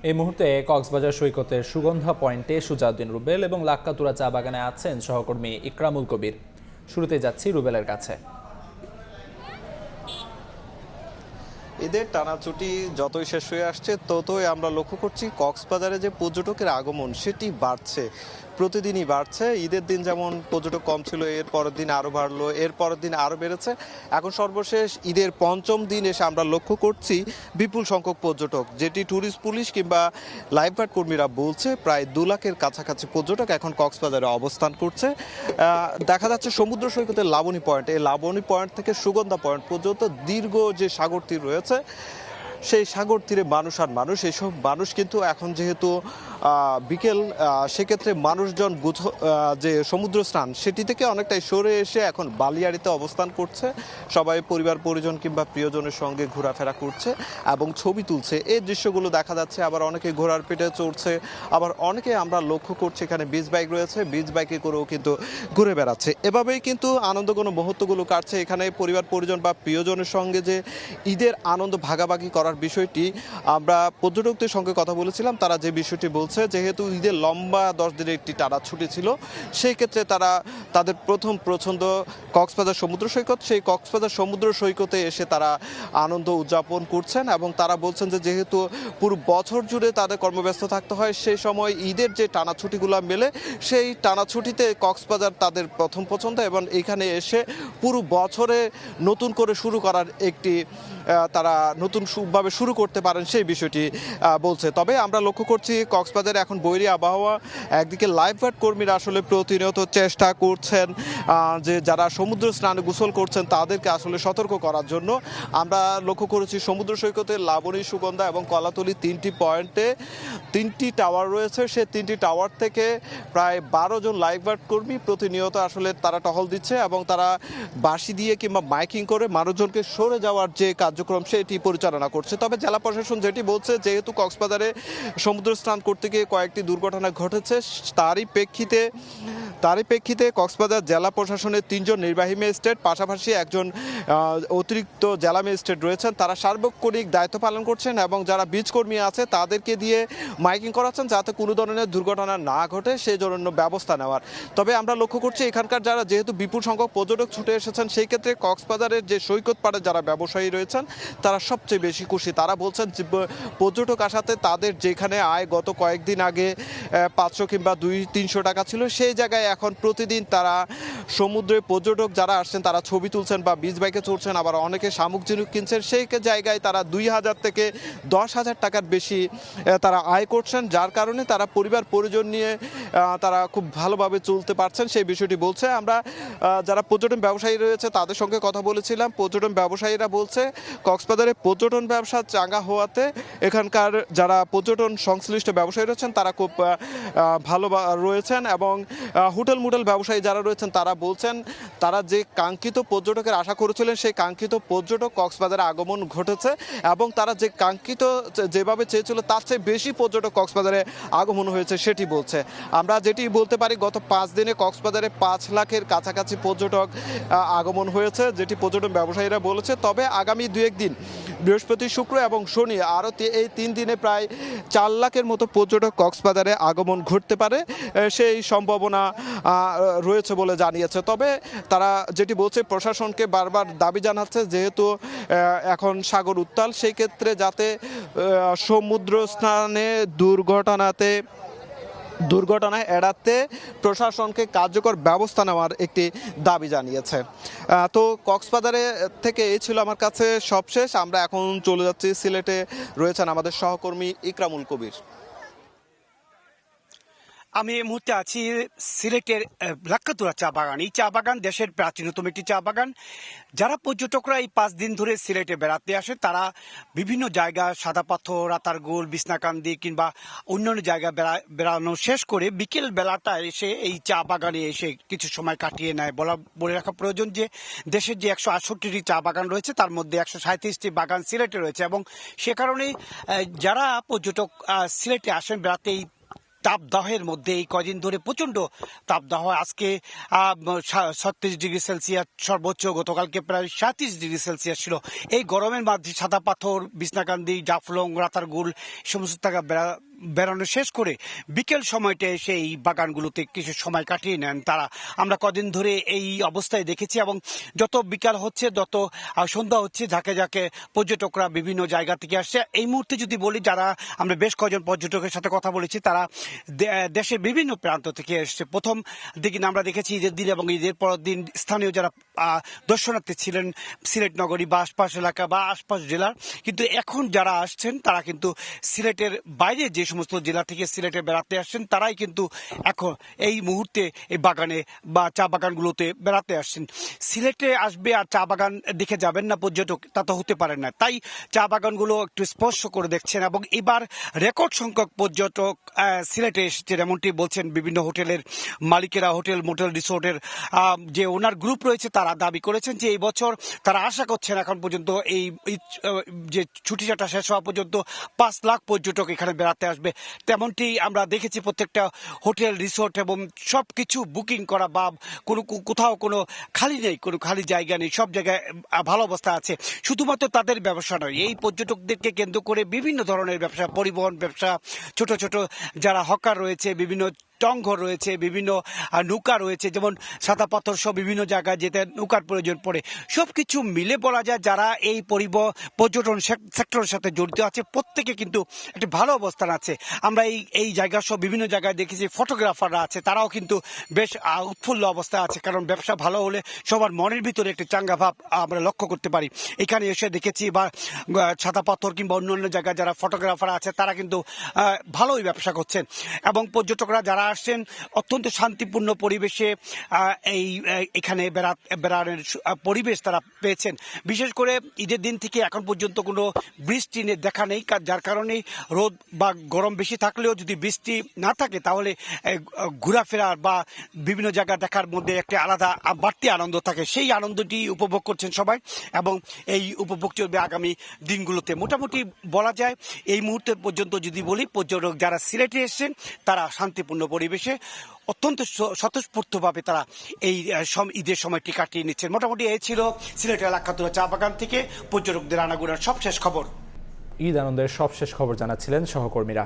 এই মুহূর্তে কক্সবাজার সৈকতের সুগন্ধা পয়েন্টে সুজাউদ্দিন রুবেল এবং লাক্কাতুরা চা বাগানে আছেন সহকর্মী ইকরামুল কবির। শুরুতে যাচ্ছি রুবেলের কাছে। ঈদের টানাছুটি যতই শেষ হয়ে আসছে ততই আমরা লক্ষ্য করছি কক্সবাজারে যে পর্যটকের আগমন সেটি বাড়ছে, প্রতিদিনই বাড়ছে। ঈদের দিন যেমন পর্যটক কম ছিল, এর পরের দিন আরও বাড়লো, এর পরের দিন আরও বেড়েছে। এখন সর্বশেষ ঈদের পঞ্চম দিন এসে আমরা লক্ষ্য করছি বিপুল সংখ্যক পর্যটক, যেটি ট্যুরিস্ট পুলিশ কিংবা লাইফগার্ড কর্মীরা বলছে প্রায় 2 লাখের কাছাকাছি পর্যটক এখন কক্সবাজারে অবস্থান করছে। দেখা যাচ্ছে সমুদ্র সৈকতের লাবণী পয়েন্ট, এই লাবণী পয়েন্ট থেকে সুগন্ধা পয়েন্ট পর্যন্ত দীর্ঘ যে সাগর তীর রয়েছে সেই সাগর তীরে মানুষ আর মানুষ। এইসব মানুষ কিন্তু এখন যেহেতু বিকেল, সেক্ষেত্রে মানুষজন যে সমুদ্র স্নান সেটি থেকে অনেকটাই সরে এসে এখন বালিয়াড়িতে অবস্থান করছে। সবাই পরিবার পরিজন কিংবা প্রিয়জনের সঙ্গে ঘোরাফেরা করছে এবং ছবি তুলছে। এই দৃশ্যগুলো দেখা যাচ্ছে। আবার অনেকে ঘোড়ার পিঠে চড়ছে, আবার অনেকে আমরা লক্ষ্য করছি এখানে বিচ বাইক রয়েছে, বিচ বাইকে করেও কিন্তু ঘুরে বেড়াচ্ছে। এভাবেই কিন্তু আনন্দঘন মুহূর্তগুলো কাটছে এখানে পরিবার পরিজন বা প্রিয়জনের সঙ্গে। যে ঈদের আনন্দ ভাগাভাগি করার বিষয়টি আমরা পর্যটকদের সঙ্গে কথা বলেছিলাম, তারা যে বিষয়টি বলছে, যেহেতু ঈদের লম্বা 10 দিনের একটি টানা ছুটি ছিল, সেই ক্ষেত্রে তারা তাদের প্রথম পছন্দ কক্সবাজার সমুদ্র সৈকত। সেই কক্সবাজার সমুদ্র সৈকতে এসে তারা আনন্দ উদযাপন করছেন এবং তারা বলছেন যে যেহেতু পুরো বছর জুড়ে তাদের কর্মব্যস্ত থাকতে হয়, সেই সময় ঈদের যে টানা ছুটিগুলো মেলে, সেই টানা ছুটিতে কক্সবাজার তাদের প্রথম পছন্দ এবং এখানে এসে পুরো বছরে নতুন করে শুরু করার একটি তারা নতুনভাবে শুরু করতে পারেন সেই বিষয়টি বলছে। তবে আমরা লক্ষ্য করছি কক্সবাজারে এখন বৈরী আবহাওয়া। একদিকে লাইফগার্ড কর্মীরা আসলে প্রতিনিয়ত চেষ্টা করছেন যে যারা সমুদ্র স্নানে গোসল করছেন তাদেরকে আসলে সতর্ক করার জন্য। আমরা লক্ষ্য করেছি সমুদ্র সৈকতে লাবণী, সুগন্ধা এবং কলাতলি 3টি পয়েন্টে 3টি টাওয়ার রয়েছে। সেই 3টি টাওয়ার থেকে প্রায় 12 জন লাইফগার্ড কর্মী প্রতিনিয়ত আসলে তারা টহল দিচ্ছে এবং তারা বাঁশি দিয়ে কিংবা মাইকিং করে মানুষজনকে সরে যাওয়ার যে কার্যক্রম সেটি পরিচালনা করছে। তবে জেলা প্রশাসন যেটি বলছে, যেহেতু কক্সবাজারে সমুদ্র স্নান করতে গিয়ে কয়েকটি দুর্ঘটনা ঘটেছে, তারই প্রেক্ষিতে কক্সবাজার জেলা প্রশাসনের 3 জন নির্বাহী ম্যাজিস্ট্রেট, পাশাপাশি একজন অতিরিক্ত জেলা ম্যাজিস্ট্রেট রয়েছেন, তারা সার্বক্ষণিক দায়িত্ব পালন করছেন এবং যারা বীজ কর্মী আছে তাদেরকে দিয়ে মাইকিং করাচ্ছেন যাতে কোনো ধরনের দুর্ঘটনা না ঘটে, সেই জন্য ব্যবস্থা নেওয়ার। তবে আমরা লক্ষ্য করছি এখানকার যারা যেহেতু বিপুল সংখ্যক পর্যটক ছুটে এসেছেন, সেই ক্ষেত্রে কক্সবাজারের যে সৈকত পাড়ে যারা ব্যবসায়ী রয়েছেন তারা সবচেয়ে বেশি খুশি। তারা বলছেন যে পর্যটক আসাতে তাদের যেখানে আয় গত কয়েকদিন আগে 500 কিংবা 200-300 টাকা ছিল, সেই জায়গায় এখন প্রতিদিন তারা সমুদ্রে পর্যটক যারা আসছেন তারা ছবি তুলছেন বা বিচ বাইকে চড়ছেন, আবার অনেকে শামুক ঝিনুক কিনছেন। সেই জায়গায় তারা 2000 থেকে 10,000 টাকার বেশি তারা আয় করছেন, যার কারণে তারা পরিবার পরিজন নিয়ে তারা খুব ভালোভাবে চলতে পারছেন সেই বিষয়টি বলছে। আমরা যারা পর্যটন ব্যবসায়ী রয়েছে তাদের সঙ্গে কথা বলেছিলাম। পর্যটন ব্যবসায়ীরা বলছে কক্সবাজারে পর্যটন ব্যবসা চাঙ্গা হওয়াতে এখানকার যারা পর্যটন সংশ্লিষ্ট ব্যবসায়ী রয়েছেন তারা খুব ভালো রয়েছেন এবং হোটেল মোটেল ব্যবসায়ী যারা রয়েছেন তারা বলছেন তারা যে কাঙ্ক্ষিত পর্যটকের আশা করেছিলেন সেই কাঙ্ক্ষিত পর্যটক কক্সবাজারে আগমন ঘটেছে এবং তারা যে কাঙ্ক্ষিত যেভাবে চেয়েছিল তার চেয়ে বেশি পর্যটক কক্সবাজারে আগমন হয়েছে সেটি বলছে। আমরা যেটি বলতে পারি গত 5 দিনে কক্সবাজারে 5 লাখের কাছাকাছি পর্যটক আগমন হয়েছে, যেটি পর্যটন ব্যবসায়ীরা বলেছে। তবে আগামী 2-1 দিন বৃহস্পতি, শুক্র এবং শনি আরও এই 3 দিনে প্রায় 4 লাখের মতো পর্যটক কক্সবাজারে আগমন ঘটতে পারে, সেই সম্ভাবনা রয়েছে বলে জানিয়েছে। তবে তারা যেটি বলছে প্রশাসনকে বারবার দাবি জানাচ্ছে যেহেতু এখন সাগর উত্তাল, সেই ক্ষেত্রে যাতে সমুদ্র স্নানে দুর্ঘটনা এড়াতে প্রশাসনকে কার্যকর ব্যবস্থা নেওয়ার একটি দাবি জানিয়েছে। তো কক্সবাজারে থেকে এই ছিল আমার কাছে সবশেষ। আমরা এখন চলে যাচ্ছি সিলেটে, রয়েছেন আমাদের সহকর্মী ইকরামুল কবির। আমি এই মুহূর্তে আছি সিলেটের লাক্কাতুরা চা বাগান। এই চা বাগান দেশের প্রাচীনতম একটি চা বাগান। যারা পর্যটকরা এই 5 দিন ধরে সিলেটে বেড়াতে আসে তারা বিভিন্ন জায়গা, সাদা পাথর, রাতারগুল, বিছনাকান্দি কিংবা অন্যান্য জায়গায় বেড়ানো শেষ করে বিকেল বেলাটা এসে এই চা বাগানে এসে কিছু সময় কাটিয়ে নেয়। বলে রাখা প্রয়োজন যে দেশের যে 168টি চা বাগান রয়েছে তার মধ্যে 137টি বাগান সিলেটে রয়েছে এবং সে কারণেই যারা পর্যটক সিলেটে আসেন বেড়াতে, এই তাপদাহের মধ্যে এই কদিন ধরে প্রচন্ড তাপদাহ। আজকে 36 ডিগ্রি সেলসিয়াস সর্বোচ্চ, গতকালকে প্রায় 37 ডিগ্রি সেলসিয়াস ছিল। এই গরমের মাঝে সাদা পাথর, বিছনাকান্দি, জাফলং, রাতারগুল সমস্ত জায়গা বেড়ানো শেষ করে বিকেল সময়টা এসে এই বাগানগুলোতে কিছু সময় কাটিয়ে নেন তারা। আমরা কদিন ধরে এই অবস্থায় দেখেছি এবং যত বিকাল হচ্ছে, যত সন্ধ্যা হচ্ছে, ঝাঁকে ঝাঁকে পর্যটকরা বিভিন্ন জায়গা থেকে আসছে। এই মুহূর্তে যদি বলি, যারা আমরা বেশ কয়েকজন পর্যটকের সাথে কথা বলেছি, তারা দেশের বিভিন্ন প্রান্ত থেকে এসছে। প্রথম দিন আমরা দেখেছি ঈদের দিন এবং ঈদের পরের দিন স্থানীয় যারা দর্শনার্থী ছিলেন সিলেট নগরী বা আশপাশ এলাকা বা আশপাশ জেলার, কিন্তু এখন যারা আসছেন তারা কিন্তু সিলেটের বাইরে যে সমস্ত জেলা থেকে সিলেটে বেড়াতে আসছেন তারাই কিন্তু এখন এই মুহূর্তে এই বাগানে বা চা বাগানগুলোতে বেড়াতে আসছেন। সিলেটে আসবে আর চা বাগান দেখে যাবেন না পর্যটক, তা তো হতে পারে না। তাই চা বাগানগুলো একটু স্পর্শ করে দেখছেন এবং এবার রেকর্ড সংখ্যক পর্যটক সিলেটে এসেছেন, এমনটি বলছেন বিভিন্ন হোটেলের মালিকেরা। হোটেল মোটেল রিসোর্টের যে ওনার গ্রুপ রয়েছে তারা দাবি করেছেন যে এই বছর তারা আশা করছেন এখন পর্যন্ত এই যে ছুটি ছাটা শেষ হওয়া পর্যন্ত 5 লাখ পর্যটক এখানে বেড়াতে আসবে। তেমনটি আমরা দেখেছি প্রত্যেকটা হোটেল রিসোর্ট এবং সবকিছু বুকিং করা বা কোথাও কোনো খালি নেই, কোনো খালি জায়গা নেই, সব জায়গায় ভালো অবস্থা আছে। শুধুমাত্র তাদের ব্যবসা নয়, এই পর্যটকদেরকে কেন্দ্র করে বিভিন্ন ধরনের ব্যবসা, পরিবহন ব্যবসা, ছোট ছোট যারা হকার রয়েছে, বিভিন্ন টংঘর রয়েছে, বিভিন্ন নৌকা রয়েছে, যেমন সাদা পাথর সহ বিভিন্ন জায়গায় যেতে নৌকার প্রয়োজন পড়ে। সবকিছু মিলে বলা যায় যারা এই পর্যটন সেক্টরের সাথে জড়িত আছে প্রত্যেকে কিন্তু একটি ভালো অবস্থান আছে। আমরা এই জায়গা সহ বিভিন্ন জায়গায় দেখেছি ফটোগ্রাফাররা আছে, তারাও কিন্তু বেশ উৎফুল্ল অবস্থায় আছে, কারণ ব্যবসা ভালো হলে সবার মনের ভিতরে একটি চাঙ্গা ভাব আমরা লক্ষ্য করতে পারি। এখানে এসে দেখেছি বা সাদা পাথর কিংবা অন্যান্য জায়গায় যারা ফটোগ্রাফার আছে তারা কিন্তু ভালোই ব্যবসা করছেন এবং পর্যটকরা যারা আসছেন অত্যন্ত শান্তিপূর্ণ পরিবেশে এখানে বেড়ানোর পরিবেশ তারা পেয়েছেন। বিশেষ করে ঈদের দিন থেকে এখন পর্যন্ত কোনো বৃষ্টি দেখা নেই, যার কারণে রোদ বা গরম বেশি থাকলেও যদি বৃষ্টি না থাকে তাহলে ঘোরাফেরার বা বিভিন্ন জায়গা দেখার মধ্যে একটা আলাদা বাড়তি আনন্দ থাকে। সেই আনন্দটি উপভোগ করছেন সবাই এবং এই উপভোগ চলবে আগামী দিনগুলোতে। মোটামুটি বলা যায় এই মুহূর্তে পর্যন্ত যদি বলি, পর্যটক যারা সিলেটে এসেছেন তারা শান্তিপূর্ণ পরিবেশে অত্যন্ত স্বতঃস্ফূর্তভাবে তারা এই ঈদের সময়টি কাটিয়ে নিচ্ছেন। মোটামুটি এই ছিল সিলেটের লাক্কাতুরা চা বাগান থেকে পর্যটকদের আনাগোনার সবশেষ খবর। ঈদ আনন্দের সবশেষ খবর জানাচ্ছিলেন সহকর্মীরা।